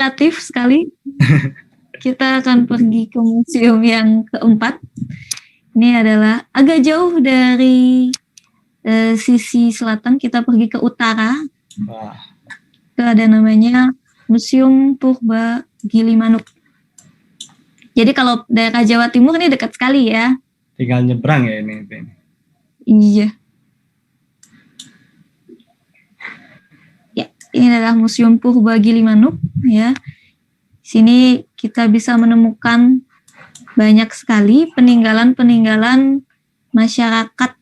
kreatif sekali. Kita akan pergi ke museum yang keempat. Ini adalah agak jauh dari sisi selatan, kita pergi ke utara. Wah. Itu ada namanya Museum Purba Gilimanuk. Jadi kalau daerah Jawa Timur ini dekat sekali ya. Tinggal nyebrang ya ini. Iya. Ya, ini adalah Museum Purba Gilimanuk ya. Sini kita bisa menemukan banyak sekali peninggalan-peninggalan masyarakat.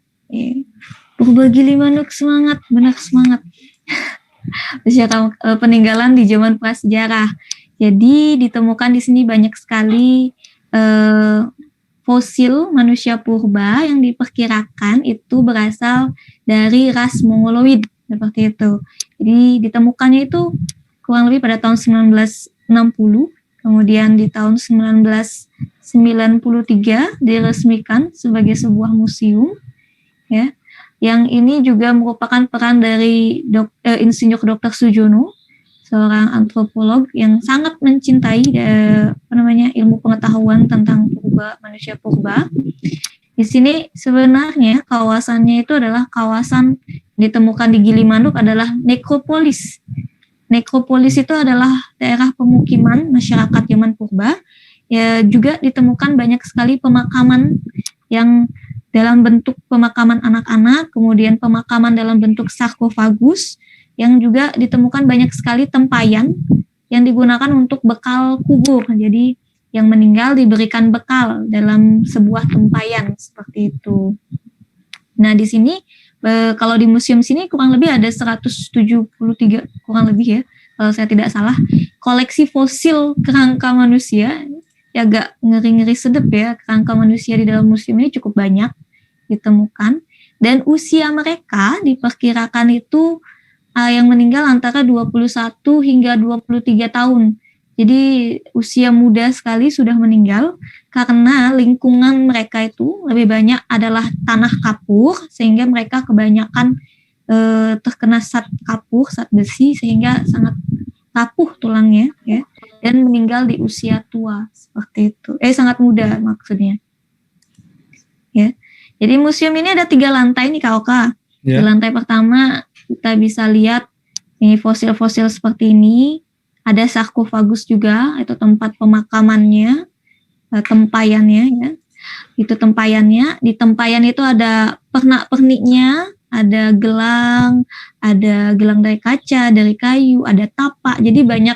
Purba Gilimanuk, semangat, benar semangat. Peninggalan di zaman prasejarah. Jadi ditemukan di sini banyak sekali fosil manusia purba yang diperkirakan itu berasal dari ras Mongoloid, seperti itu. Jadi ditemukannya itu kurang lebih pada tahun 1960, kemudian di tahun 1993 diresmikan sebagai sebuah museum, ya. Yang ini juga merupakan peran dari Insinyur Dr. Sujono, seorang antropolog yang sangat mencintai ilmu pengetahuan tentang manusia purba. Di sini sebenarnya kawasannya itu adalah kawasan ditemukan di Gilimanuk adalah nekropolis. Nekropolis itu adalah daerah pemukiman masyarakat zaman purba. Ya, juga ditemukan banyak sekali pemakaman yang dalam bentuk pemakaman anak-anak, kemudian pemakaman dalam bentuk sarkofagus, yang juga ditemukan banyak sekali tempayan yang digunakan untuk bekal kubur. Jadi yang meninggal diberikan bekal dalam sebuah tempayan seperti itu. Nah, di sini kalau di museum sini kurang lebih ada 173 kurang lebih ya, kalau saya tidak salah, koleksi fosil kerangka manusia. Ya agak ngeri-ngeri sedep ya, kerangka manusia di dalam museum ini cukup banyak ditemukan, dan usia mereka diperkirakan itu yang meninggal antara 21 hingga 23 tahun. Jadi usia muda sekali sudah meninggal karena lingkungan mereka itu lebih banyak adalah tanah kapur, sehingga mereka kebanyakan terkena zat kapur, zat besi, sehingga sangat rapuh tulangnya ya, dan meninggal di usia tua seperti itu. Sangat muda maksudnya. Ya. Jadi museum ini ada 3 lantai nih Kak Oka. Yeah. Di lantai pertama kita bisa lihat ini fosil-fosil seperti ini. Ada sarkofagus juga, itu tempat pemakamannya, tempayannya ya. Itu tempayannya. Di tempayan itu ada pernak-perniknya, ada gelang dari kaca, dari kayu, ada tapak. Jadi banyak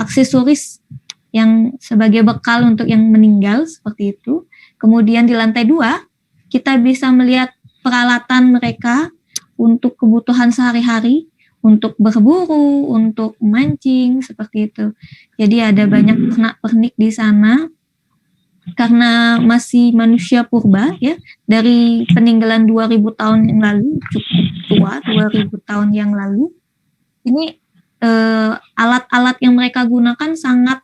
aksesoris yang sebagai bekal untuk yang meninggal seperti itu. Kemudian di lantai 2 kita bisa melihat peralatan mereka untuk kebutuhan sehari-hari, untuk berburu, untuk mancing seperti itu. Jadi ada banyak pernak-pernik di sana. Karena masih manusia purba ya, dari peninggalan 2000 tahun yang lalu, cukup tua, 2000 tahun yang lalu. Ini alat-alat yang mereka gunakan sangat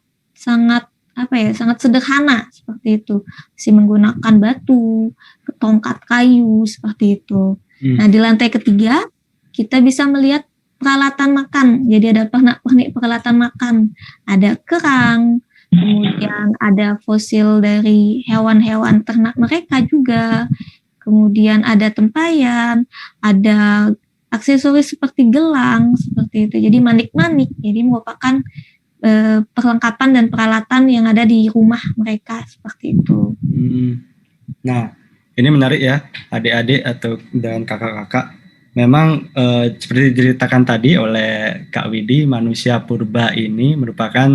sederhana seperti itu. Masih menggunakan batu, tongkat kayu seperti itu. Nah, di lantai ketiga kita bisa melihat peralatan makan. Jadi ada pernak-pernik peralatan makan, ada kerang, kemudian ada fosil dari hewan-hewan ternak mereka juga. Kemudian ada tempayan, ada aksesoris seperti gelang seperti itu. Jadi manik-manik. Jadi merupakan perlengkapan dan peralatan yang ada di rumah mereka seperti itu. Nah, ini menarik ya, adik-adik dan kakak-kakak. Memang seperti diceritakan tadi oleh Kak Widi, manusia purba ini merupakan,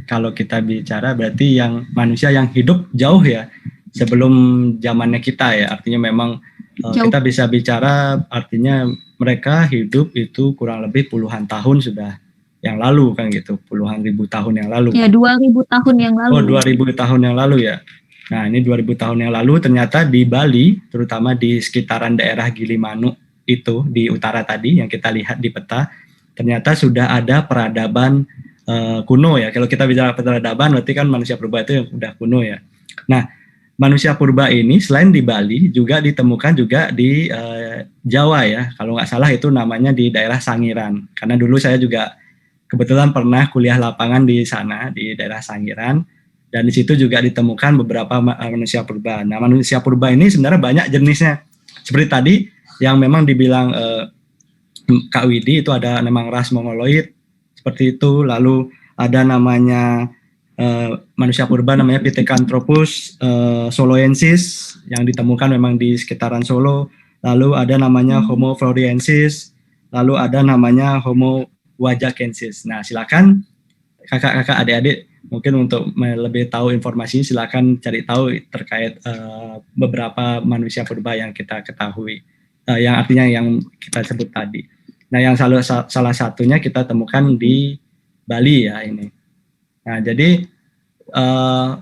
kalau kita bicara berarti yang manusia yang hidup jauh ya sebelum zamannya kita ya. Artinya memang kita bisa bicara artinya mereka hidup itu kurang lebih puluhan tahun sudah yang lalu kan gitu, puluhan ribu tahun yang lalu. Ya, 2000 tahun yang lalu. Oh, 2000 tahun yang lalu ya. Nah, ini 2000 tahun yang lalu ternyata di Bali, terutama di sekitaran daerah Gilimanuk itu di utara tadi yang kita lihat di peta, ternyata sudah ada peradaban kuno ya. Kalau kita bicara peradaban berarti kan manusia purba itu yang udah kuno ya. Nah, manusia purba ini selain di Bali juga ditemukan juga di Jawa ya. Kalau nggak salah itu namanya di daerah Sangiran. Karena dulu saya juga kebetulan pernah kuliah lapangan di sana di daerah Sangiran, dan di situ juga ditemukan beberapa manusia purba. Nah, manusia purba ini sebenarnya banyak jenisnya. Seperti tadi yang memang dibilang Kak Widi, itu ada memang ras mongoloid seperti itu. Lalu ada namanya manusia purba namanya Pithecanthropus soloensis yang ditemukan memang di sekitaran Solo. Lalu ada namanya Homo floresiensis, lalu ada namanya Homo wajakensis. Nah, silakan kakak-kakak, adik-adik mungkin untuk lebih tahu informasi silakan cari tahu terkait beberapa manusia purba yang kita ketahui, yang artinya yang kita sebut tadi. Nah, yang salah satunya kita temukan di Bali ya ini. Nah, jadi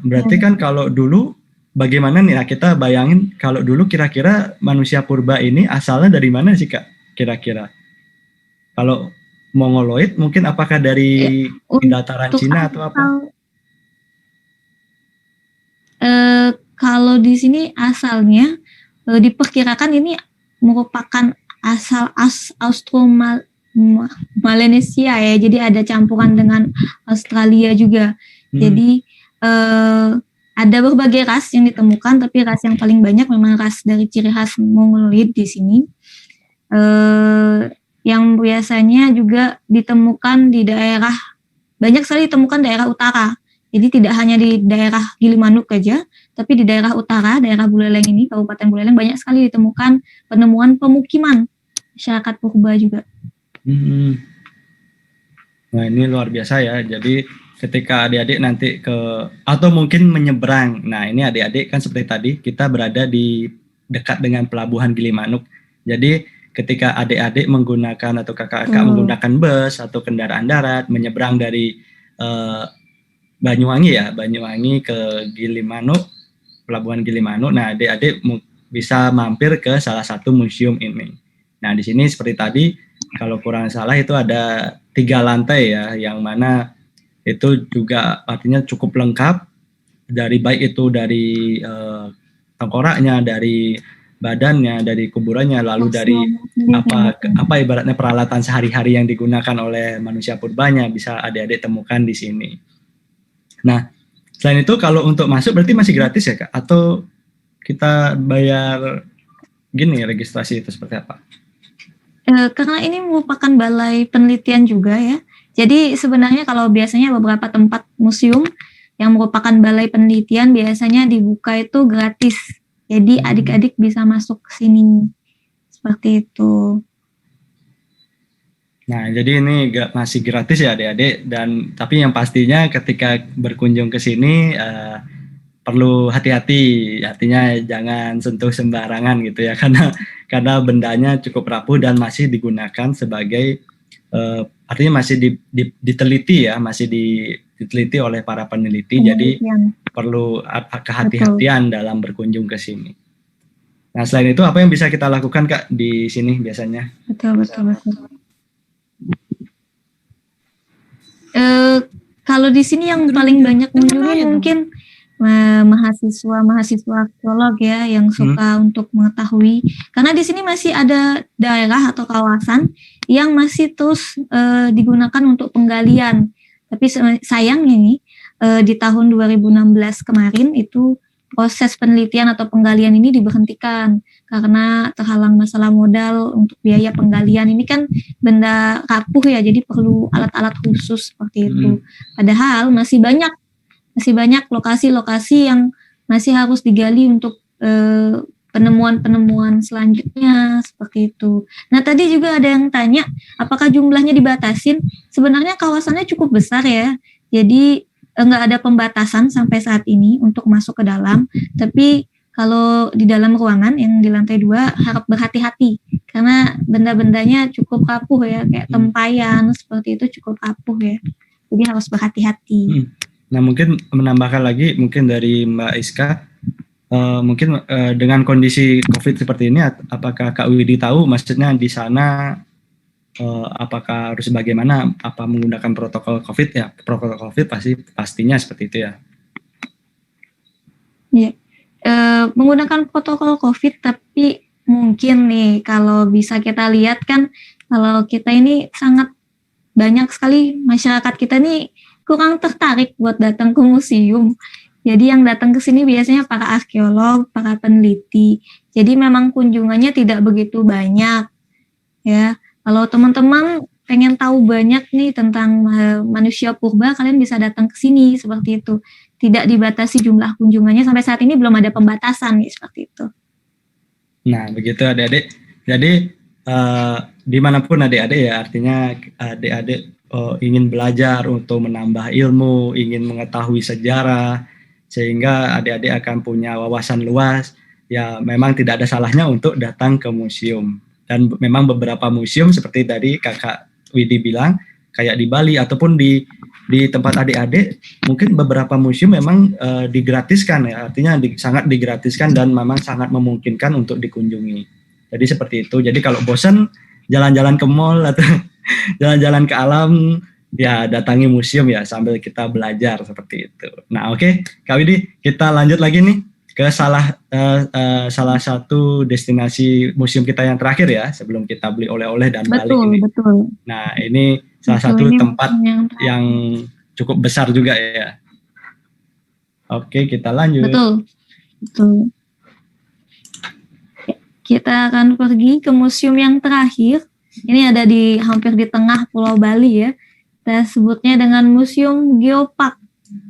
berarti kan kalau dulu bagaimana nih? Nah, kita bayangin kalau dulu kira-kira manusia purba ini asalnya dari mana sih Kak? Kira-kira. Kalau mongoloid mungkin apakah dari dataran Cina atau apa? Kalau di sini asalnya diperkirakan ini merupakan asal Austromalanesia ya, jadi ada campuran dengan Australia juga. Jadi ada berbagai ras yang ditemukan, tapi ras yang paling banyak memang ras dari ciri khas mongoloid di sini. Yang biasanya juga ditemukan di daerah, banyak sekali ditemukan daerah utara. Jadi tidak hanya di daerah Gilimanuk aja, tapi di daerah utara, daerah Buleleng ini, Kabupaten Buleleng, banyak sekali ditemukan penemuan pemukiman masyarakat purba juga. Nah, ini luar biasa ya. Jadi ketika adik-adik nanti atau mungkin menyeberang. Nah, ini adik-adik kan seperti tadi, kita berada di dekat dengan pelabuhan Gilimanuk. Jadi ketika adik-adik menggunakan atau kakak-kakak menggunakan bus atau kendaraan darat menyeberang dari Banyuwangi ke Gilimanuk, pelabuhan Gilimanuk. Nah, adik-adik bisa mampir ke salah satu museum ini. Nah, di sini seperti tadi, kalau kurang salah itu ada 3 lantai ya, yang mana itu juga artinya cukup lengkap, dari baik itu dari tengkoraknya, dari badannya, dari kuburannya, lalu dari apa ibaratnya peralatan sehari-hari yang digunakan oleh manusia purbanya bisa adik-adik temukan di sini. Nah, selain itu kalau untuk masuk berarti masih gratis ya Kak? Atau kita bayar gini registrasi itu seperti apa? Karena ini merupakan balai penelitian juga ya. Jadi sebenarnya kalau biasanya beberapa tempat museum yang merupakan balai penelitian biasanya dibuka itu gratis. Jadi adik-adik bisa masuk ke sini. Seperti itu. Nah, jadi ini masih gratis ya adik-adik, dan tapi yang pastinya ketika berkunjung ke sini perlu hati-hati, artinya jangan sentuh sembarangan gitu ya, karena bendanya cukup rapuh dan masih digunakan sebagai artinya masih diteliti ya, masih diteliti oleh para peneliti, jadi perlu kehati-hatian dalam berkunjung ke sini. Nah, selain itu apa yang bisa kita lakukan Kak di sini biasanya? Betul. Kalau di sini yang paling banyak mengunjungi mungkin mahasiswa arkeolog ya yang suka untuk mengetahui, karena di sini masih ada daerah atau kawasan yang masih terus digunakan untuk penggalian. Tapi sayangnya nih di tahun 2016 kemarin itu proses penelitian atau penggalian ini diberhentikan karena terhalang masalah modal untuk biaya penggalian. Ini kan benda rapuh ya, jadi perlu alat-alat khusus seperti itu. Padahal masih banyak lokasi-lokasi yang masih harus digali untuk penemuan-penemuan selanjutnya seperti itu. Nah, tadi juga ada yang tanya apakah jumlahnya dibatasin. Sebenarnya kawasannya cukup besar ya, jadi nggak ada pembatasan sampai saat ini untuk masuk ke dalam, tapi kalau di dalam ruangan yang di lantai 2 harap berhati-hati karena benda-bendanya cukup rapuh ya, kayak tempayan seperti itu cukup rapuh ya, jadi harus berhati-hati. Nah, mungkin menambahkan lagi mungkin dari Mbak Iska, mungkin dengan kondisi COVID seperti ini, apakah Kak Widi tahu maksudnya di sana apakah harus bagaimana, apa menggunakan protokol COVID ya? Protokol COVID pastinya seperti itu ya. Ya, menggunakan protokol COVID, tapi mungkin nih kalau bisa kita lihat kan kalau kita ini sangat banyak sekali masyarakat kita nih kurang tertarik buat datang ke museum. Jadi yang datang ke sini biasanya para arkeolog, para peneliti. Jadi memang kunjungannya tidak begitu banyak, ya. Kalau teman-teman pengen tahu banyak nih tentang manusia purba, kalian bisa datang ke sini seperti itu. Tidak dibatasi jumlah kunjungannya, sampai saat ini belum ada pembatasan nih seperti itu. Nah, begitu adik-adik. Jadi dimanapun adik-adik ya, artinya adik-adik ingin belajar untuk menambah ilmu, ingin mengetahui sejarah, sehingga adik-adik akan punya wawasan luas. Ya, memang tidak ada salahnya untuk datang ke museum. Dan memang beberapa museum seperti tadi Kakak Widi bilang, kayak di Bali ataupun di tempat adik-adik, mungkin beberapa museum memang digratiskan ya, artinya sangat digratiskan dan memang sangat memungkinkan untuk dikunjungi. Jadi seperti itu. Jadi kalau bosan jalan-jalan ke mall atau jalan-jalan ke alam, ya datangi museum ya sambil kita belajar seperti itu. Nah oke, Kak Widi, kita lanjut lagi nih ke salah satu destinasi museum kita yang terakhir ya, sebelum kita beli oleh-oleh dan balik ini. Betul. Nah ini salah satu tempat yang cukup besar juga ya. Oke, kita lanjut. Betul. Kita akan pergi ke museum yang terakhir. Ini ada hampir di tengah Pulau Bali ya. Kita sebutnya dengan Museum Geopark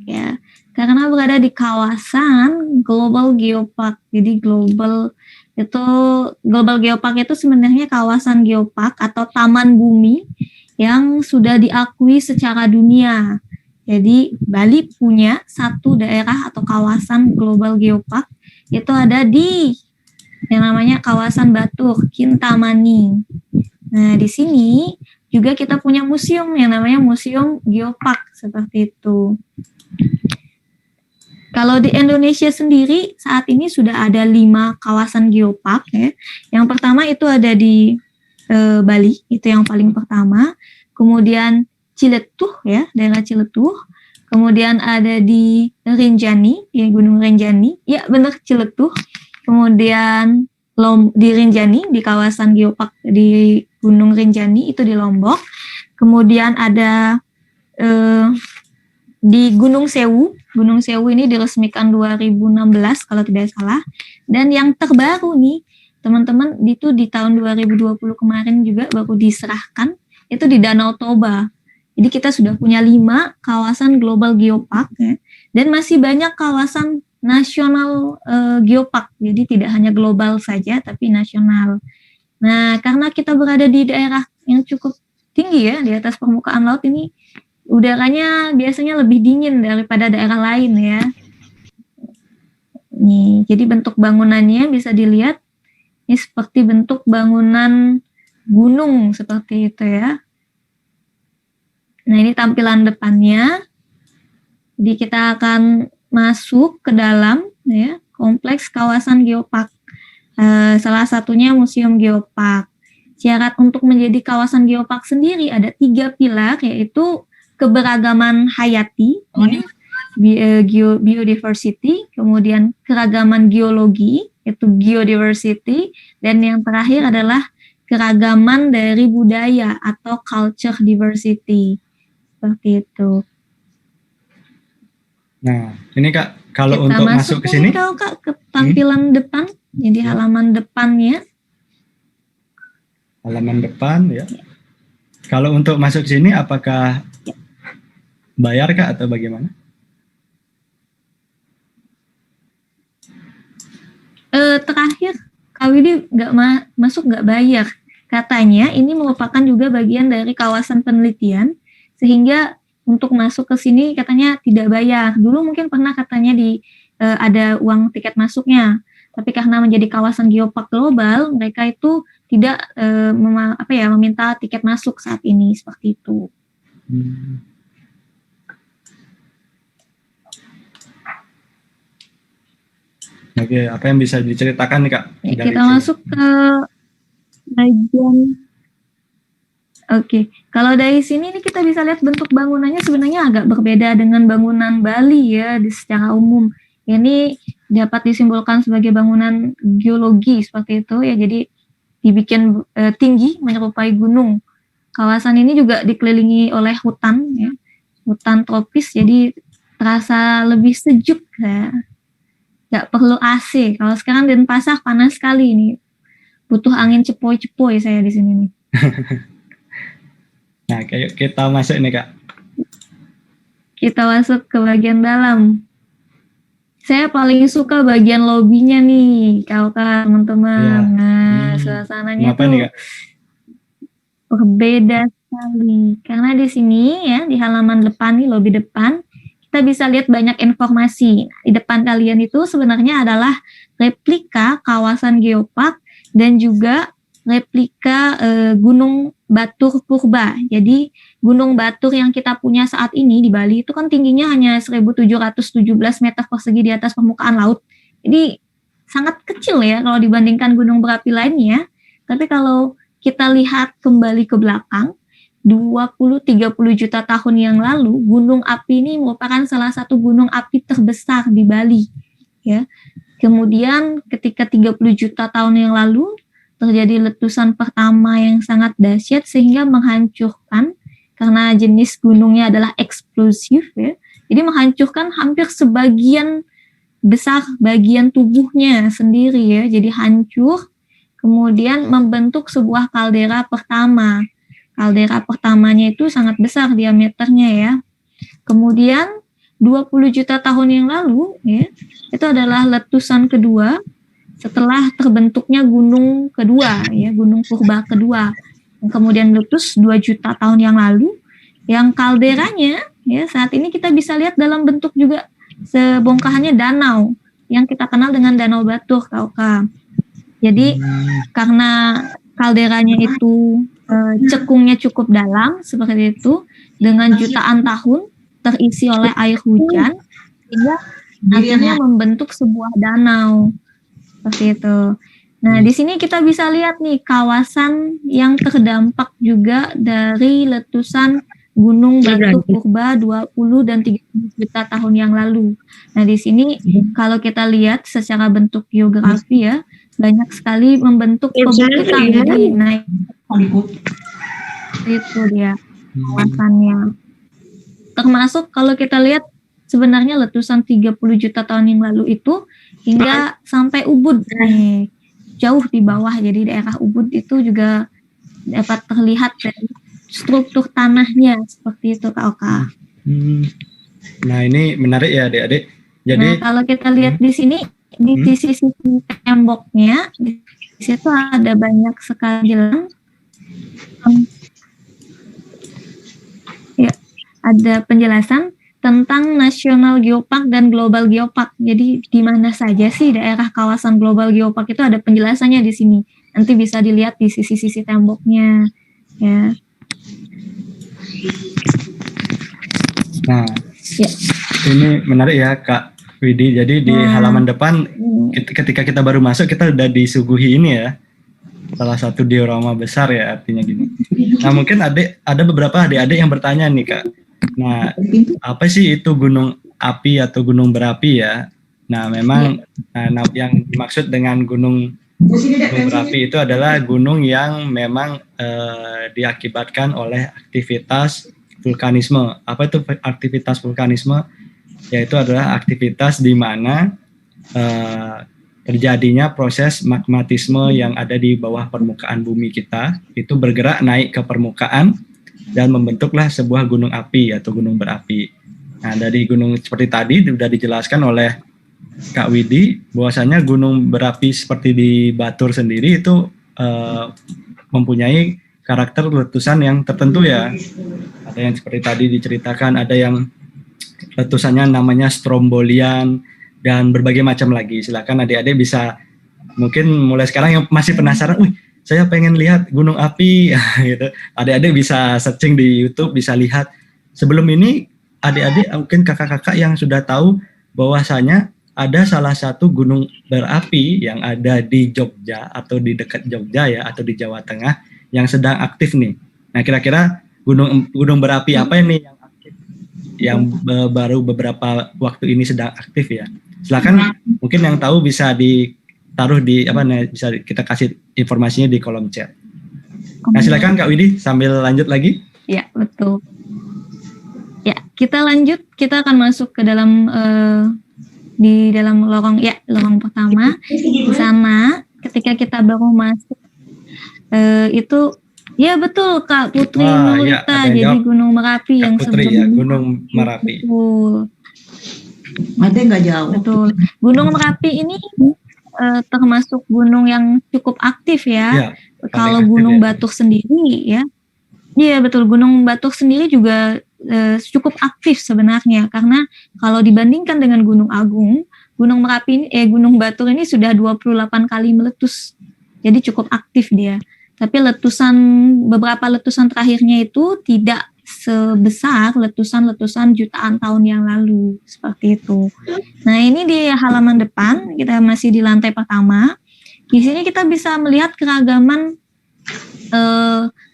ya. Karena berada di kawasan Global Geopark. Jadi Global Geopark itu sebenarnya kawasan geopark atau taman bumi yang sudah diakui secara dunia. Jadi Bali punya satu daerah atau kawasan Global Geopark, itu ada di yang namanya kawasan Batur, Kintamani. Nah, di sini juga kita punya museum yang namanya Museum Geopark seperti itu. Kalau di Indonesia sendiri saat ini sudah ada 5 kawasan geopark ya. Yang pertama itu ada di Bali, itu yang paling pertama. Kemudian Ciletuh ya, daerah Ciletuh. Kemudian ada di Rinjani, di Gunung Rinjani. Ya, benar Ciletuh. Kemudian di Rinjani, di kawasan geopark di Gunung Rinjani itu di Lombok. Kemudian ada di Gunung Sewu. Gunung Sewu ini diresmikan 2016 kalau tidak salah. Dan yang terbaru nih, teman-teman, itu di tahun 2020 kemarin juga baru diserahkan, itu di Danau Toba. Jadi kita sudah punya 5 kawasan Global Geopark ya. Dan masih banyak kawasan nasional geopark, jadi tidak hanya global saja tapi nasional. Nah, karena kita berada di daerah yang cukup tinggi ya, di atas permukaan laut ini, udaranya biasanya lebih dingin daripada daerah lain ya. Nih, jadi bentuk bangunannya bisa dilihat, ini seperti bentuk bangunan gunung seperti itu ya. Nah, ini tampilan depannya. Jadi kita akan masuk ke dalam ya kompleks kawasan geopark. Salah satunya Museum Geopark. Syarat untuk menjadi kawasan geopark sendiri ada 3 pilar, yaitu keberagaman hayati, biodiversity, kemudian keragaman geologi, yaitu geodiversity, dan yang terakhir adalah keragaman dari budaya atau culture diversity. Seperti itu. Nah, ini Kak, kalau kita untuk masuk ke sini, Kak, ke tampilan depan, jadi halaman depannya. Halaman depan ya. Kalau untuk masuk ke sini, apakah bayar Kak atau bagaimana? Terakhir, Kak Widi nggak bayar. Katanya ini merupakan juga bagian dari kawasan penelitian, sehingga untuk masuk ke sini katanya tidak bayar. Dulu mungkin pernah katanya ada uang tiket masuknya, tapi karena menjadi kawasan geopark global, mereka itu tidak meminta tiket masuk saat ini seperti itu. Oke, apa yang bisa diceritakan nih Kak? Kita masuk ke bagian. Oke, kalau dari sini nih kita bisa lihat bentuk bangunannya sebenarnya agak berbeda dengan bangunan Bali ya secara umum. Ini dapat disimbolkan sebagai bangunan geologi seperti itu ya, jadi dibikin tinggi menyerupai gunung. kawasan ini juga dikelilingi oleh hutan, ya, hutan tropis, jadi terasa lebih sejuk ya. Nggak perlu AC. Kalau sekarang Denpasar panas sekali nih. Butuh angin cepoi-cepoi saya di sini nih. Nah, kayak kita masuk nih Kak. Kita masuk ke bagian dalam. Saya paling suka bagian lobinya nih, Kak, teman-teman. Iya. Nah, suasananya Kenapa tuh nih Kak? berbeda sekali. Karena di sini ya, di halaman depan nih, lobi depan, kita bisa lihat banyak informasi. Di depan kalian itu sebenarnya adalah replika kawasan geopark dan juga replika Gunung Batur Purba. Jadi Gunung Batur yang kita punya saat ini di Bali itu kan tingginya hanya 1.717 meter persegi di atas permukaan laut. Jadi sangat kecil ya kalau dibandingkan gunung berapi lainnya. Tapi kalau kita lihat kembali ke belakang, 20-30 juta tahun yang lalu, gunung api ini merupakan salah satu gunung api terbesar di Bali. Ya. Kemudian ketika 30 juta tahun yang lalu, terjadi letusan pertama yang sangat dahsyat sehingga menghancurkan, karena jenis gunungnya adalah eksplosif, ya. Jadi menghancurkan hampir sebagian besar bagian tubuhnya sendiri ya, jadi hancur. Kemudian membentuk sebuah kaldera pertama. Kaldera pertamanya itu sangat besar diameternya ya. Kemudian 20 juta tahun yang lalu ya, itu adalah letusan kedua setelah terbentuknya gunung kedua ya, gunung purba kedua. Yang kemudian meletus 2 juta tahun yang lalu, yang kalderanya ya saat ini kita bisa lihat dalam bentuk juga sebongkahannya danau yang kita kenal dengan Danau Batur, Kak. Jadi karena kalderanya itu cekungnya cukup dalam seperti itu, dengan jutaan tahun terisi oleh air hujan, sehingga akhirnya membentuk sebuah danau seperti itu. Nah, di sini kita bisa lihat nih kawasan yang terdampak juga dari letusan Gunung Batur Purba 20 dan 30 juta tahun yang lalu. Nah, di sini kalau kita lihat secara bentuk geografi ya, banyak sekali membentuk perbukitan, jadi naik itu dia kawasannya. Termasuk kalau kita lihat sebenarnya letusan 30 juta tahun yang lalu itu hingga sampai Ubud nih, jauh di bawah, jadi daerah Ubud itu juga dapat terlihat dari struktur tanahnya seperti itu, Kak Oka. Nah, ini menarik ya adik-adik. Jadi kalau kita lihat di sini di sisi temboknya, di situ ada banyak sekali jalan. Ya, ada penjelasan tentang National Geopark dan Global Geopark. Jadi di mana saja sih daerah kawasan Global Geopark itu ada penjelasannya di sini. Nanti bisa dilihat di sisi-sisi temboknya. Ya. Nah, ya. Ini menarik ya Kak Widi. Jadi di halaman depan ketika kita baru masuk kita udah disuguhi ini ya, salah satu diorama besar ya, artinya gini. Nah mungkin ada beberapa adik-adik yang bertanya nih Kak. Nah apa sih itu gunung api atau gunung berapi ya? Nah memang yang dimaksud dengan gunung berapi itu adalah gunung yang memang diakibatkan oleh aktivitas vulkanisme. Apa itu aktivitas vulkanisme? Yaitu adalah aktivitas di mana terjadinya proses magmatisme yang ada di bawah permukaan bumi kita, itu bergerak naik ke permukaan dan membentuklah sebuah gunung api atau gunung berapi. Nah, dari gunung seperti tadi sudah dijelaskan oleh Kak Widi, bahwasanya gunung berapi seperti di Batur sendiri itu mempunyai karakter letusan yang tertentu ya. Ada yang seperti tadi diceritakan, ada yang letusannya namanya strombolian, dan berbagai macam lagi. Silakan adik-adik bisa mungkin mulai sekarang yang masih penasaran, saya pengen lihat gunung api gitu. Adik-adik bisa searching di YouTube, bisa lihat. Sebelum ini adik-adik mungkin kakak-kakak yang sudah tahu bahwasanya ada salah satu gunung berapi yang ada di Jogja atau di dekat Jogja ya, atau di Jawa Tengah yang sedang aktif nih. Nah, kira-kira gunung berapi apa ini yang aktif, yang baru beberapa waktu ini sedang aktif ya? Silakan, mungkin yang tahu bisa ditaruh di bisa kita kasih informasinya di kolom chat. Nah, silakan Kak Widi sambil lanjut lagi. Ya, betul. Ya, kita lanjut. Kita akan masuk ke dalam di dalam lorong pertama. Di sana ketika kita baru masuk itu ya betul Kak Putri Nurita. Jadi Gunung Merapi Kak yang Putri ya, Gunung Merapi. Betul. Ada nggak jauh? Betul. Gunung Merapi ini termasuk gunung yang cukup aktif ya. Kalau Gunung Batur sendiri ya. Iya betul, Gunung Batur sendiri juga cukup aktif sebenarnya, karena kalau dibandingkan dengan Gunung Agung, Gunung Merapi Gunung Batur ini sudah 28 kali meletus. Jadi cukup aktif dia. Tapi beberapa letusan terakhirnya itu tidak sebesar letusan-letusan jutaan tahun yang lalu, seperti itu. Nah, ini di halaman depan, kita masih di lantai pertama. Di sini kita bisa melihat keragaman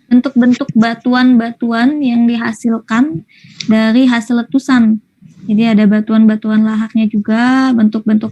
bentuk-bentuk batuan-batuan yang dihasilkan dari hasil letusan. Jadi ada batuan-batuan lahaknya juga, bentuk-bentuk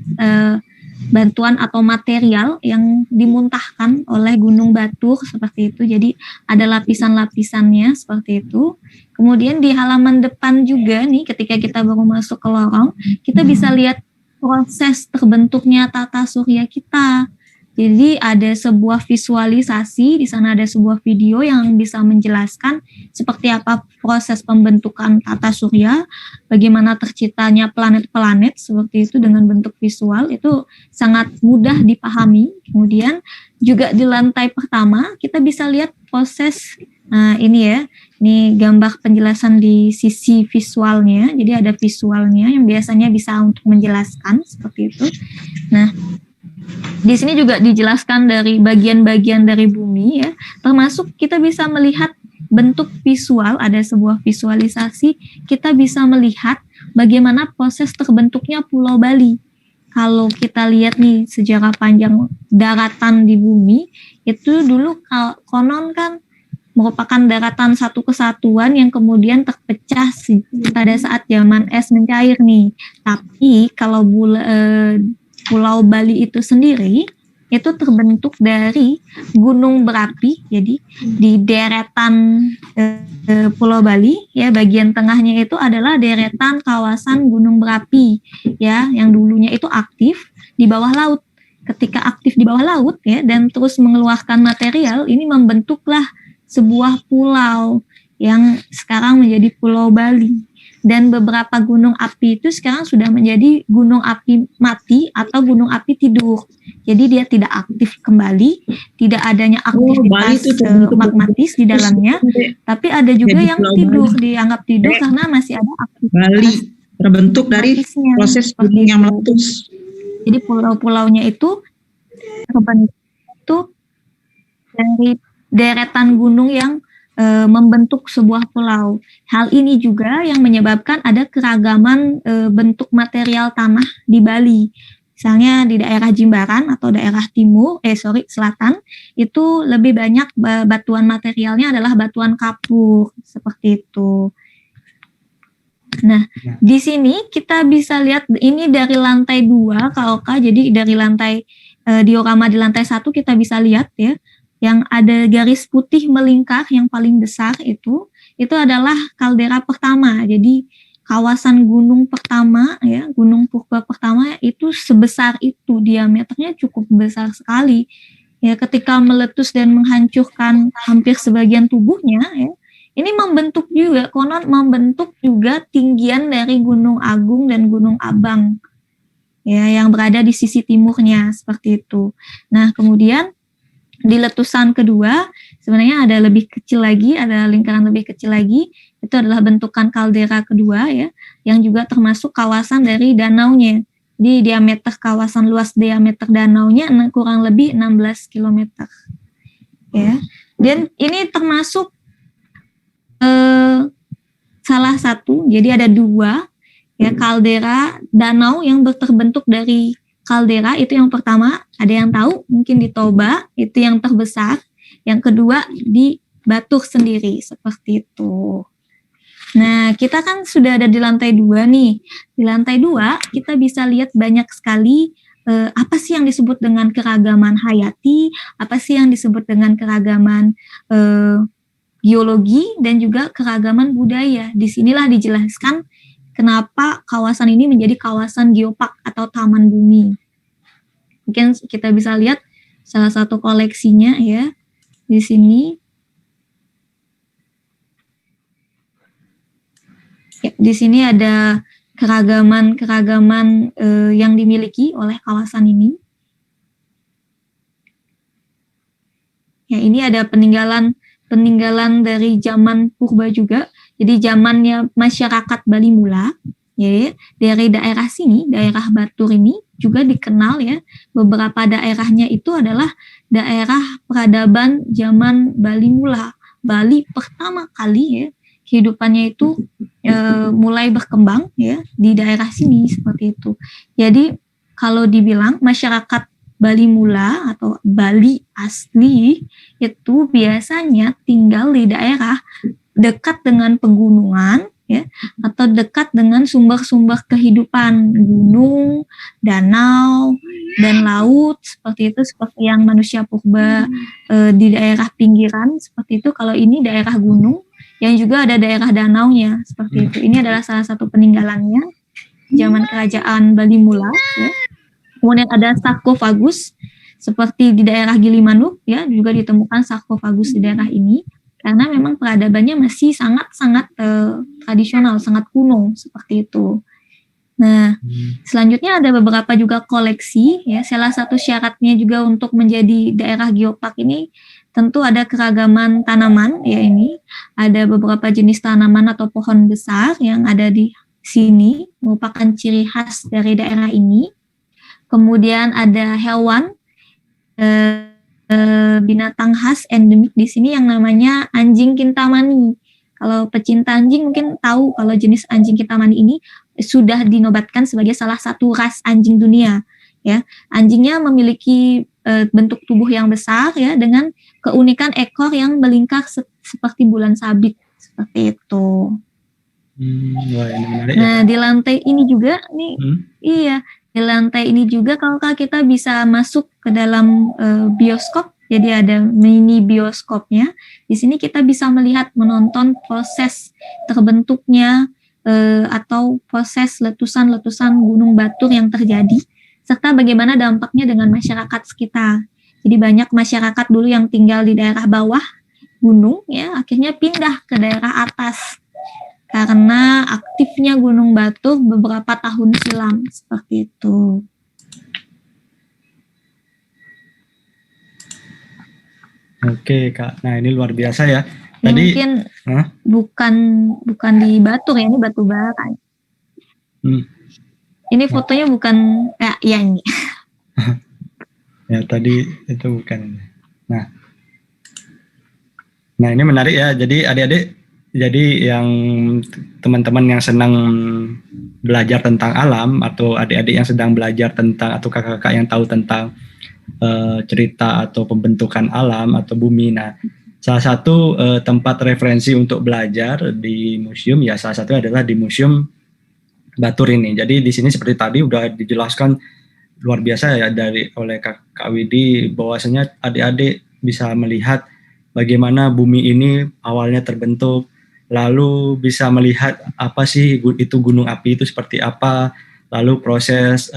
bantuan atau material yang dimuntahkan oleh Gunung Batur seperti itu. Jadi ada lapisan-lapisannya seperti itu. Kemudian di halaman depan juga nih, ketika kita baru masuk ke lorong, kita bisa lihat proses terbentuknya tata surya kita. Jadi ada sebuah visualisasi, di sana ada sebuah video yang bisa menjelaskan seperti apa proses pembentukan tata surya, bagaimana terciptanya planet-planet seperti itu dengan bentuk visual, itu sangat mudah dipahami. Kemudian juga di lantai pertama kita bisa lihat proses, ini gambar penjelasan di sisi visualnya, jadi ada visualnya yang biasanya bisa untuk menjelaskan seperti itu. Nah, di sini juga dijelaskan dari bagian-bagian dari bumi ya, termasuk kita bisa melihat bentuk visual, ada sebuah visualisasi, kita bisa melihat bagaimana proses terbentuknya Pulau Bali. Kalau kita lihat nih sejarah panjang daratan di bumi, itu dulu konon kan merupakan daratan satu kesatuan yang kemudian terpecah pada saat zaman es mencair nih. Tapi kalau Pulau Bali itu sendiri itu terbentuk dari gunung berapi. Jadi di deretan Pulau Bali ya, bagian tengahnya itu adalah deretan kawasan gunung berapi ya, yang dulunya itu aktif di bawah laut. Ketika aktif di bawah laut ya dan terus mengeluarkan material, ini membentuklah sebuah pulau yang sekarang menjadi Pulau Bali. Dan beberapa gunung api itu sekarang sudah menjadi gunung api mati atau gunung api tidur. Jadi dia tidak aktif kembali, tidak adanya aktivitas magmatis di dalamnya, tapi ada juga yang tidur, dianggap tidur karena masih ada aktivitas. Bali terbentuk dari proses gunung yang meletus. Jadi pulau-pulaunya itu terbentuk dari deretan gunung yang membentuk sebuah pulau. Hal ini juga yang menyebabkan ada keragaman bentuk material tanah di Bali. Misalnya di daerah Jimbaran atau daerah selatan, itu lebih banyak batuan materialnya adalah batuan kapur, seperti itu. Nah, di sini kita bisa lihat ini dari lantai 2 KOK, jadi dari lantai diorama di lantai 1 kita bisa lihat ya, yang ada garis putih melingkar yang paling besar itu adalah kaldera pertama. Jadi kawasan gunung pertama ya, gunung purba pertama itu sebesar itu, diameternya cukup besar sekali. Ya, ketika meletus dan menghancurkan hampir sebagian tubuhnya ya, ini membentuk juga tinggian dari Gunung Agung dan Gunung Abang. Ya, yang berada di sisi timurnya seperti itu. Nah, kemudian di letusan kedua sebenarnya ada lebih kecil lagi, ada lingkaran lebih kecil lagi, itu adalah bentukan kaldera kedua ya, yang juga termasuk kawasan dari danaunya. Di kawasan luas diameter danaunya kurang lebih 16 km. Ya. Dan ini termasuk salah satu, jadi ada 2 ya kaldera danau yang terbentuk dari kaldera. Itu yang pertama, ada yang tahu mungkin di Toba, itu yang terbesar. Yang kedua di Batur sendiri, seperti itu. Nah, kita kan sudah ada di lantai 2 nih. Di lantai 2 kita bisa lihat banyak sekali apa sih yang disebut dengan keragaman hayati, apa sih yang disebut dengan keragaman geologi, dan juga keragaman budaya. Disinilah dijelaskan kenapa kawasan ini menjadi kawasan geopark atau taman bumi. Mungkin kita bisa lihat salah satu koleksinya ya di sini. Ya, di sini ada keragaman yang dimiliki oleh kawasan ini. Ya, ini ada peninggalan dari zaman purba juga. Jadi zamannya masyarakat Bali Mula, ya, dari daerah sini, daerah Batur ini juga dikenal ya. Beberapa daerahnya itu adalah daerah peradaban zaman Bali Mula. Bali pertama kali ya kehidupannya itu mulai berkembang ya di daerah sini seperti itu. Jadi kalau dibilang masyarakat Bali Mula atau Bali asli itu biasanya tinggal di daerah dekat dengan pegunungan ya atau dekat dengan sumber-sumber kehidupan, gunung, danau, dan laut seperti itu, seperti yang manusia purba di daerah pinggiran seperti itu. Kalau ini daerah gunung yang juga ada daerah danaunya seperti itu. Ini adalah salah satu peninggalannya zaman kerajaan Bali Mula ya. Kemudian ada sarkofagus seperti di daerah Gilimanuk ya, juga ditemukan sarkofagus di daerah ini karena memang peradabannya masih sangat-sangat tradisional, sangat kuno seperti itu. Nah, selanjutnya ada beberapa juga koleksi ya. Salah satu syaratnya juga untuk menjadi daerah geopark ini tentu ada keragaman tanaman ya. Ini ada beberapa jenis tanaman atau pohon besar yang ada di sini merupakan ciri khas dari daerah ini. Kemudian ada hewan binatang khas endemik di sini yang namanya anjing kintamani. Kalau pecinta anjing mungkin tahu kalau jenis anjing kintamani ini sudah dinobatkan sebagai salah satu ras anjing dunia. Ya, anjingnya memiliki bentuk tubuh yang besar ya dengan keunikan ekor yang melingkar seperti bulan sabit seperti itu. Wah, ini menarik nah ya. Di lantai ini juga nih, iya. Di lantai ini juga kalau kita bisa masuk ke dalam bioskop, jadi ada mini bioskopnya. Di sini kita bisa melihat, menonton proses terbentuknya atau proses letusan-letusan Gunung Batur yang terjadi, serta bagaimana dampaknya dengan masyarakat sekitar. Jadi banyak masyarakat dulu yang tinggal di daerah bawah gunung, ya, akhirnya pindah ke daerah atas karena aktifnya Gunung Batur beberapa tahun silam seperti itu. Oke Kak, nah ini luar biasa ya. Tadi mungkin bukan di Batur ya, ini batu bara. Ini fotonya bukan ya ini. Ya tadi itu bukan. Nah ini menarik ya. Jadi adik-adik, jadi yang teman-teman yang senang belajar tentang alam atau adik-adik yang sedang belajar tentang atau kakak-kakak yang tahu tentang cerita atau pembentukan alam atau bumi. Nah, salah satu tempat referensi untuk belajar di museum ya salah satu adalah di Museum Batur ini. Jadi di sini seperti tadi udah dijelaskan luar biasa ya oleh Kak Widi bahwasanya adik-adik bisa melihat bagaimana bumi ini awalnya terbentuk, lalu bisa melihat apa sih itu gunung api itu seperti apa, lalu proses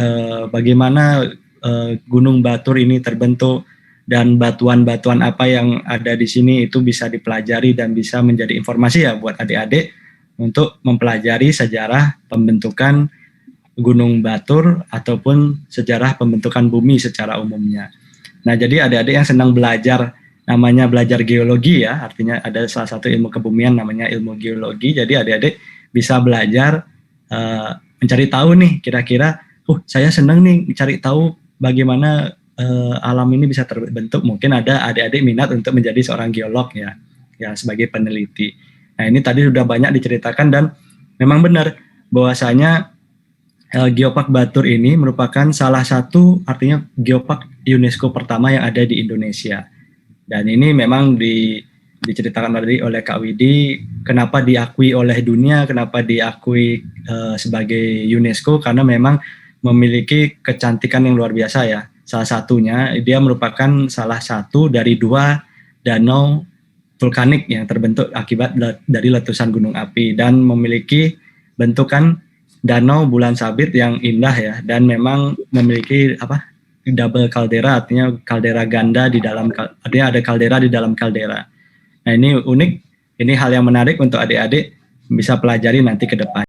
bagaimana Gunung Batur ini terbentuk dan batuan-batuan apa yang ada di sini itu bisa dipelajari dan bisa menjadi informasi ya buat adik-adik untuk mempelajari sejarah pembentukan Gunung Batur ataupun sejarah pembentukan bumi secara umumnya. Nah, jadi adik-adik yang senang belajar namanya belajar geologi ya, artinya ada salah satu ilmu kebumian namanya ilmu geologi. Jadi adik-adik bisa belajar mencari tahu nih kira-kira, saya senang nih cari tahu bagaimana alam ini bisa terbentuk. Mungkin ada adik-adik minat untuk menjadi seorang geolog ya sebagai peneliti. Nah ini tadi sudah banyak diceritakan dan memang benar bahwasanya Geopark Batur ini merupakan salah satu artinya geopark UNESCO pertama yang ada di Indonesia. Dan ini memang diceritakan tadi oleh Kak Widi, kenapa diakui oleh dunia, kenapa diakui sebagai UNESCO, karena memang memiliki kecantikan yang luar biasa ya. Salah satunya, dia merupakan salah satu dari 2 danau vulkanik yang terbentuk akibat dari letusan gunung api dan memiliki bentukan danau bulan sabit yang indah ya, dan memang memiliki double kaldera, artinya kaldera ganda di dalam, artinya ada kaldera di dalam kaldera. Nah, ini unik, ini hal yang menarik untuk adik-adik bisa pelajari nanti ke depan.